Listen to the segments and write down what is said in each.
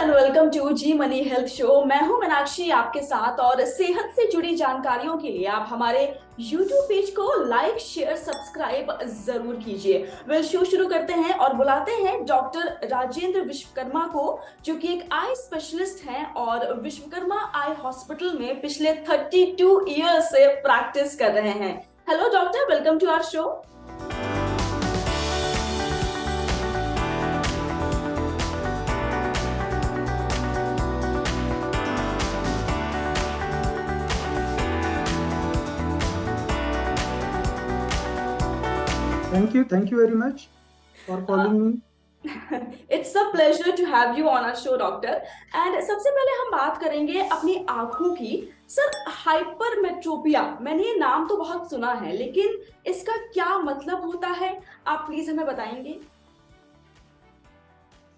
And welcome to Zee money health show. मैं हूं मीनाक्षी आपके साथ, और सेहत से जुड़ी जानकारियों के लिए आप हमारे यूट्यूब पेज को लाइक शेयर सब्सक्राइब जरूर कीजिए। वेल, शो शुरू करते हैं और बुलाते हैं डॉक्टर राजेंद्र विश्वकर्मा को, जो कि एक आई स्पेशलिस्ट हैं और विश्वकर्मा आई हॉस्पिटल में पिछले 32 ईयर्स से प्रैक्टिस कर रहे हैं। Hello doctor, welcome to our show. Thank you very much for calling me. It's a pleasure to have you on our show doctor. And सबसे पहले हम बात करेंगे अपनी आंखों की। सर, हाइपरमेट्रोपिया, मैंने ये नाम तो बहुत सुना है, लेकिन इसका क्या मतलब होता है, आप प्लीज हमें बताएंगे।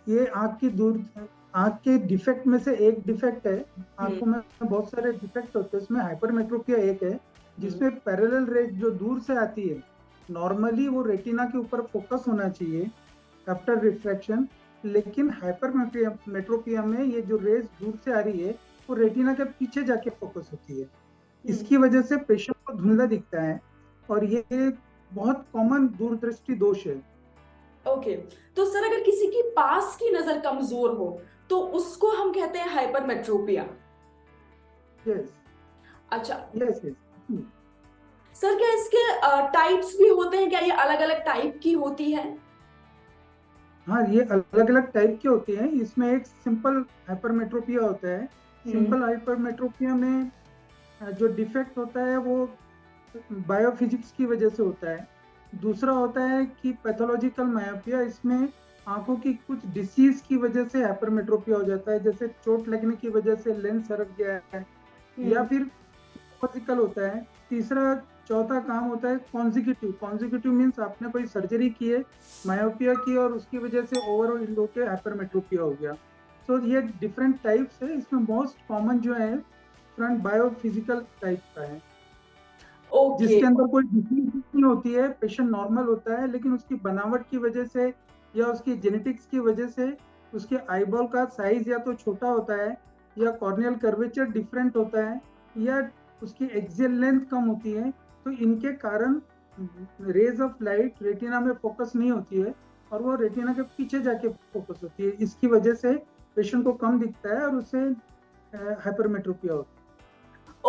ये आँख के डिफेक्ट में से एक डिफेक्ट है। आंखों में बहुत सारे डिफेक्ट होते हैं, इसमें हाइपरमेट्रोपिया एक है, जिसमें पैरेलल रेज जो दूर से आती है, नॉर्मली वो रेटिना के ऊपर फोकस होना चाहिए आफ्टर रिफ्रैक्शन, लेकिन हाइपरमेट्रोपिया में ये जो रेज दूर से आ रही है वो रेटिना के पीछे जाके फोकस होती है। इसकी वजह से पेशेंट को धुंधला दिखता है और ये बहुत कॉमन दूरदृष्टि दोष है। ओके, तो सर अगर किसी की पास की नजर कमजोर हो तो उसको हम कहते हैं हाइपरमेट्रोपिया। यस अच्छा यस यस। सर, क्या इसके टाइप्स भी होते हैं? क्या ये अलग अलग टाइप की होती है? हाँ, ये अलग अलग टाइप के होते हैं। इसमें एक सिंपल हाइपरमेट्रोपिया होता है। सिंपल हाइपरमेट्रोपिया में जो डिफेक्ट होता है वो बायोफिजिक्स की वजह से होता है। दूसरा होता है कि पैथोलॉजिकल मायोपिया, इसमें आंखों की कुछ डिसीज की वजह से हाइपरमेट्रोपिया हो जाता है, जैसे चोट लगने की वजह से लेंस सरक गया है, या फिर फिजिकल होता है। तीसरा चौथा काम होता है कॉन्जिक्यूटिव। कॉन्जिक्यूटिव मीन्स आपने कोई सर्जरी की है, मायोपिया की, और उसकी वजह से ओवरऑल होके हाइपरमेट्रोपिया हो गया। तो ये डिफरेंट टाइप्स है। इसमें मोस्ट कॉमन जो है फ्रंट बायोफिजिकल टाइप का है, ओके। जिसके अंदर कोई डिसीज नहीं होती है, पेशेंट नॉर्मल होता है, लेकिन उसकी बनावट की वजह से या उसकी जेनेटिक्स की वजह से उसके आईबॉल का साइज या तो छोटा होता है, या कॉर्नियल कर्वेचर डिफरेंट होता है, या उसकी एक्सियल लेंथ कम होती है। तो इनके कारण रेज ऑफ लाइट रेटिना में फोकस नहीं होती है और वो रेटिना के पीछे जाके फोकस होती है। इसकी वजह से पेशेंट को कम दिखता है और उसे हाइपरमेट्रोपिया होता है।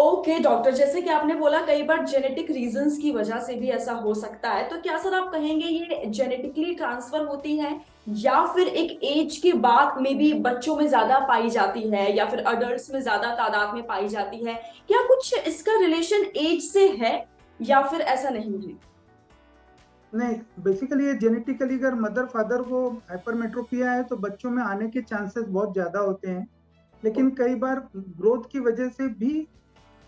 ओके डॉक्टर, जैसे कि आपने बोला कई बार जेनेटिक रीजंस की वजह से भी ऐसा हो सकता है, तो क्या सर आप कहेंगे ये जेनेटिकली ट्रांसफर होती है, या फिर एक एज के बाद में भी बच्चों में ज्यादा पाई जाती है, या फिर अडल्ट्स में ज्यादा तादाद में पाई जाती है? क्या कुछ इसका रिलेशन एज से है, या फिर ऐसा नहीं है? नहीं, बेसिकली ये जेनेटिकली अगर मदर फादर को हाइपरमेट्रोपिया है तो बच्चों में आने के चांसेस बहुत ज्यादा होते हैं, लेकिन कई बार ग्रोथ की वजह से भी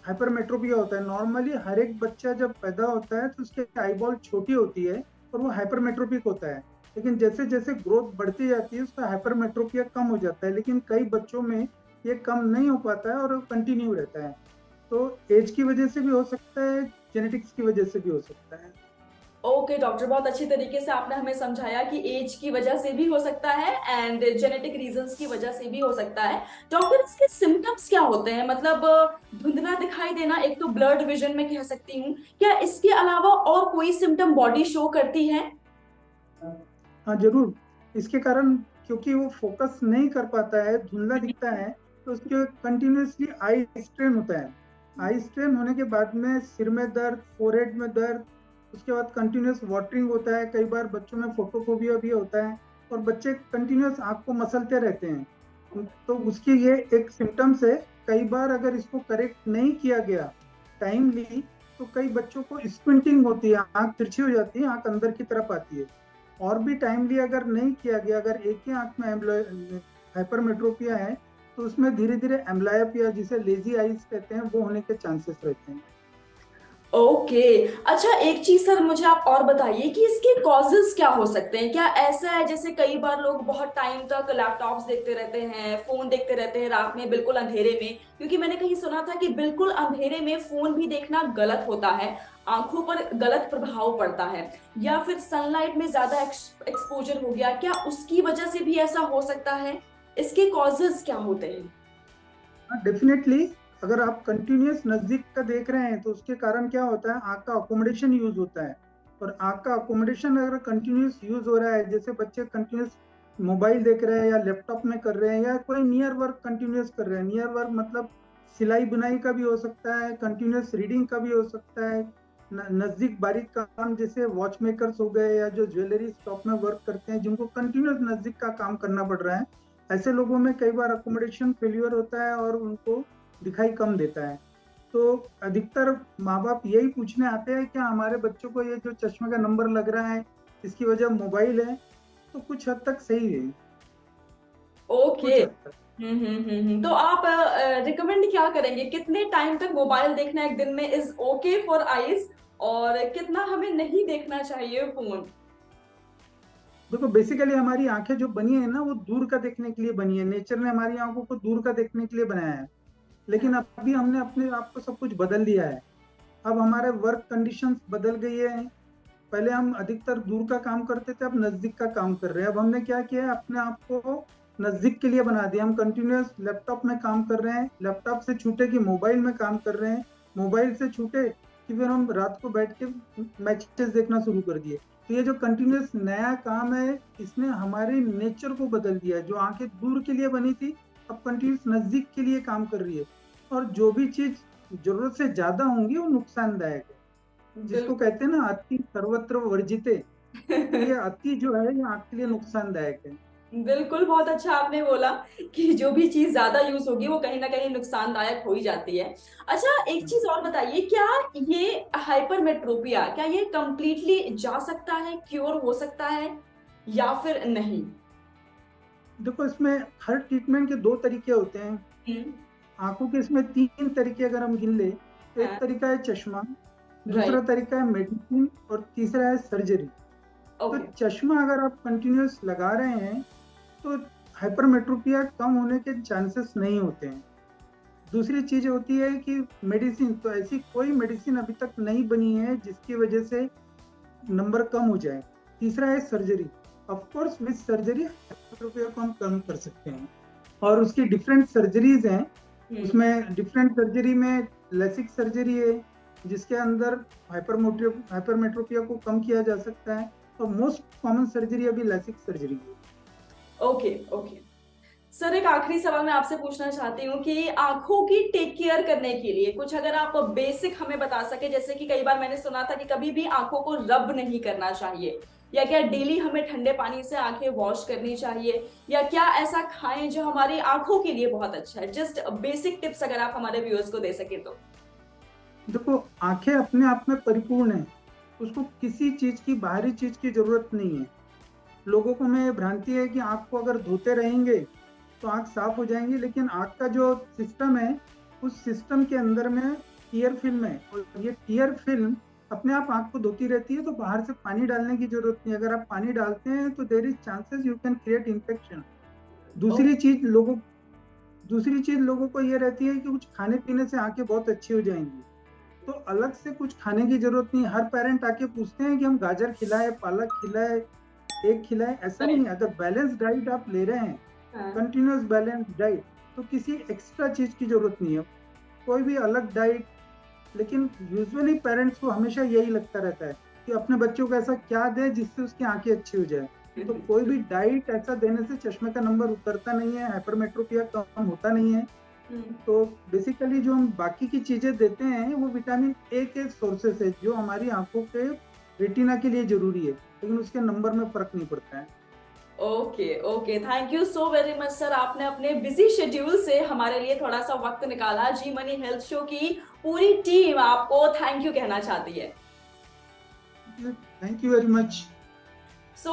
हाइपरमेट्रोपिया होता है। नॉर्मली हर एक बच्चा जब पैदा होता है तो उसके आईबॉल छोटी होती है और वो हाइपरमेट्रोपिक होता है, लेकिन जैसे जैसे ग्रोथ बढ़ती जाती है उसका हाइपरमेट्रोपिया कम हो जाता है। लेकिन कई बच्चों में ये कम नहीं हो पाता है और कंटिन्यू रहता है। तो एज की वजह से भी हो सकता है, जेनेटिक्स की वजह से भी हो सकता है। ओके डॉक्टर, बहुत अच्छी तरीके से आपने हमें समझाया कि एज की वजह से भी हो सकता है एंड जेनेटिक रीजंस की वजह से भी हो सकता है। डॉक्टर, इसके सिम्टम्स क्या होते हैं? मतलब धुंधला दिखाई देना एक तो ब्लर्ड विजन में कह सकती हूँ, क्या इसके अलावा और कोई सिम्टम बॉडी शो करती है? हाँ जरूर। इसके कारण, क्योंकि वो फोकस नहीं कर पाता है, धुंधला दिखता है, तो उसके कंटिन्यूसली आई स्ट्रेन होता है। आई स्ट्रेन होने के बाद में सिर में दर्द, फोरहेड में दर्द, उसके बाद कंटिन्यूस वाटरिंग होता है। कई बार बच्चों में फोटोफोबिया भी होता है और बच्चे कंटिन्यूस आँख को मसलते रहते हैं। तो उसकी ये एक सिम्टम्स है। कई बार अगर इसको करेक्ट नहीं किया गया टाइमली तो कई बच्चों को स्क्विंटिंग होती है, आँख तिरछी हो जाती है, आँख अंदर की तरफ आती है। और भी टाइमली अगर नहीं किया गया, अगर एक ही आंख में हाइपरमेट्रोपिया है तो उसमें धीरे धीरे एम्ब्लायोपिया, जिसे लेजी आईज कहते हैं, वो होने के चांसेस रहते हैं। ओके। अच्छा, एक चीज सर मुझे आप और बताइए कि इसके कॉजेस क्या हो सकते हैं? क्या ऐसा है जैसे कई बार लोग बहुत टाइम तक लैपटॉप्स देखते रहते हैं, फोन देखते रहते हैं रात में बिल्कुल अंधेरे में, क्योंकि मैंने कहीं सुना था कि बिल्कुल अंधेरे में फोन भी देखना गलत होता है, आंखों पर गलत प्रभाव पड़ता है, या फिर सनलाइट में ज्यादा एक्सपोजर हो गया, क्या उसकी वजह से भी ऐसा हो सकता है? इसके कॉजेस क्या होते हैं? डेफिनेटली अगर आप कंटिन्यूअस नजदीक का देख रहे हैं तो उसके कारण क्या होता है, आंख का अकोमोडेशन यूज होता है। और आंख का अकोमोडेशन अगर कंटिन्यूअस यूज हो रहा है, जैसे बच्चे कंटिन्यूअस मोबाइल देख रहे हैं या लैपटॉप में कर रहे हैं या कोई नियर वर्क कंटिन्यूअस कर रहे हैं, नियर वर्क मतलब सिलाई बुनाई का भी हो सकता है, कंटिन्यूअस रीडिंग का भी हो सकता है, नजदीक बारीक काम जैसे वॉच मेकर्स हो गए या जो ज्वेलरी शॉप में वर्क करते हैं जिनको कंटिन्यूअस नजदीक का काम करना पड़ रहा है, ऐसे लोगों में कई बार अकोमोडेशन फेल्यूर होता है और उनको दिखाई कम देता है। तो अधिकतर माँ बाप यही पूछने आते हैं क्या हमारे बच्चों को ये जो चश्मे का नंबर लग रहा है इसकी वजह मोबाइल है, तो कुछ हद तक सही है, ओके। कुछ हद तक। तो आप रिकमेंड क्या करेंगे, कितने टाइम तक मोबाइल देखना एक दिन में इज ओके फॉर आईज, और कितना हमें नहीं देखना चाहिए फोन? देखो बेसिकली हमारी आंखें जो बनी है ना वो दूर का देखने के लिए बनी है, नेचर ने हमारी आंखों को दूर का देखने के लिए बनाया है। लेकिन अभी हमने अपने आप को सब कुछ बदल दिया है। अब हमारे वर्क कंडीशंस बदल गई है। पहले हम अधिकतर दूर का काम करते थे, अब नजदीक का काम कर रहे हैं। अब हमने क्या किया है, अपने आप को नजदीक के लिए बना दिया। हम कंटिन्यूअस लैपटॉप में काम कर रहे हैं, लैपटॉप से छूटे कि मोबाइल में काम कर रहे हैं, मोबाइल से छूटे कि फिर हम रात को बैठ के मैचेस देखना शुरू कर दिए। तो ये जो कंटिन्यूअस नया काम है इसने हमारे नेचर को बदल दिया है। जो आंखें दूर के लिए बनी थी अब कंटिन्यूअस नजदीक के लिए काम कर रही है। और जो भी चीज जरूरत से ज्यादा होंगी वो नुकसानदायक है, जिसको कहते हैं ना अति सर्वत्र वर्जिते। तो ये अति जो है ये आंख के लिए नुकसानदायक है। बिल्कुल, बहुत अच्छा आपने बोला कि जो भी चीज ज्यादा यूज होगी वो कहीं ना कहीं नुकसानदायक हो ही जाती है। अच्छा, एक चीज और बताइए, क्या ये हाइपरमेट्रोपिया, क्या ये कंप्लीटली जा सकता है, क्योर हो सकता है या फिर नहीं? देखो इसमें हर ट्रीटमेंट के दो तरीके होते हैं। हम्म। आंखों के इसमें तीन तरीके अगर हम गिन ले तो एक हाँ। तरीका है चश्मा, दूसरा राइट। तरीका है मेडिसिन और तीसरा है सर्जरी। तो ओके। चश्मा अगर आप कंटिन्यूअस लगा रहे हैं तो हाइपरमेट्रोपिया कम होने के चांसेस नहीं होते हैं। दूसरी चीज होती है कि मेडिसिन, तो ऐसी कोई मेडिसिन अभी तक नहीं बनी है जिसकी वजह से नंबर कम हो जाए। तीसरा है surgery. Of course with surgery hypermetropia को हम कम कर सकते हैं और उसकी डिफरेंट सर्जरीज हैं। उसमें डिफरेंट सर्जरी में लेसिक सर्जरी है जिसके अंदर हाइपरमेट्रोपिया को कम किया जा सकता है, और मोस्ट कॉमन सर्जरी अभी लेसिक सर्जरी है। ओके। ओके सर, एक आखिरी सवाल मैं आपसे पूछना चाहती हूँ कि आंखों की टेक केयर करने के लिए कुछ अगर आप बेसिक हमें बता सके, जैसे कि कई बार मैंने सुना था कि कभी भी आंखों को रब नहीं करना चाहिए, या क्या डेली हमें ठंडे पानी से आंखें वॉश करनी चाहिए, या क्या ऐसा खाएं जो हमारी आंखों के लिए बहुत अच्छा है? जस्ट बेसिक टिप्स अगर आप हमारे व्यूअर्स को दे सके तो। देखो आंखें अपने आप में परिपूर्ण है, उसको किसी चीज की बाहरी चीज की जरूरत नहीं है। लोगों को में भ्रांति है कि आंख को अगर धोते रहेंगे तो आंख साफ हो जाएंगी, लेकिन आंख का जो सिस्टम है उस सिस्टम के अंदर में टीयर फिल्म है, और ये टीयर फिल्म अपने आप आंख को धोती रहती है। तो बाहर से पानी डालने की जरूरत नहीं। अगर आप पानी डालते हैं तो there is chances you can create infection. दूसरी चीज लोगों दूसरी चीज लोगों को ये रहती है कि कुछ खाने पीने से आंखें बहुत अच्छी हो जाएंगी, तो अलग से कुछ खाने की जरूरत नहीं। हर पेरेंट आके पूछते हैं कि हम गाजर खिलाए, पालक खिलाए, एग खिलाए, ऐसा नहीं है। अगर बैलेंस डाइट आप ले रहे हैं, कंटिन्यूअस बैलेंस डाइट, तो किसी एक्स्ट्रा चीज की जरूरत नहीं है, कोई भी अलग डाइट। लेकिन यूजुअली पेरेंट्स को हमेशा यही लगता रहता है कि अपने बच्चों को ऐसा क्या दे जिससे उसकी आंखें अच्छी हो जाए। तो कोई भी डाइट ऐसा देने से चश्मे का नंबर उतरता नहीं है, हाइपरमेट्रोपिया कम होता नहीं है। तो बेसिकली जो हम बाकी की चीजें देते हैं वो विटामिन ए के सोर्सेस है जो हमारी आंखों के रेटिना के लिए जरूरी है, लेकिन उसके नंबर में फर्क नहीं पड़ता है। Okay okay, thank you so very much sir, आपने अपने बिजी शेड्यूल से हमारे लिए थोड़ा सा वक्त निकाला। जी मनी हेल्थ शो की पूरी टीम आपको थैंक यू कहना चाहती है। Thank you very much. So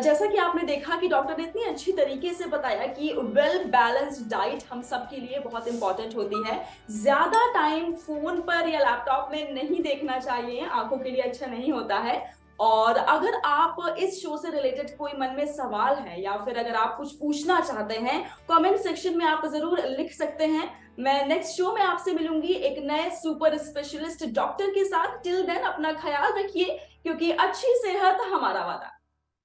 जैसा कि आपने देखा कि डॉक्टर ने इतनी अच्छी तरीके से बताया कि वेल बैलेंस्ड डाइट हम सब के लिए बहुत इंपॉर्टेंट होती है। ज्यादा टाइम फोन पर या लैपटॉप में नहीं देखना चाहिए, आंखों के लिए अच्छा नहीं होता है। और अगर आप इस शो से रिलेटेड कोई मन में सवाल है या फिर अगर आप कुछ पूछना चाहते हैं, कमेंट सेक्शन में आप जरूर लिख सकते हैं। मैं नेक्स्ट शो में आपसे मिलूंगी एक नए सुपर स्पेशलिस्ट डॉक्टर के साथ। टिल देन अपना ख्याल रखिए, क्योंकि अच्छी सेहत हमारा वादा।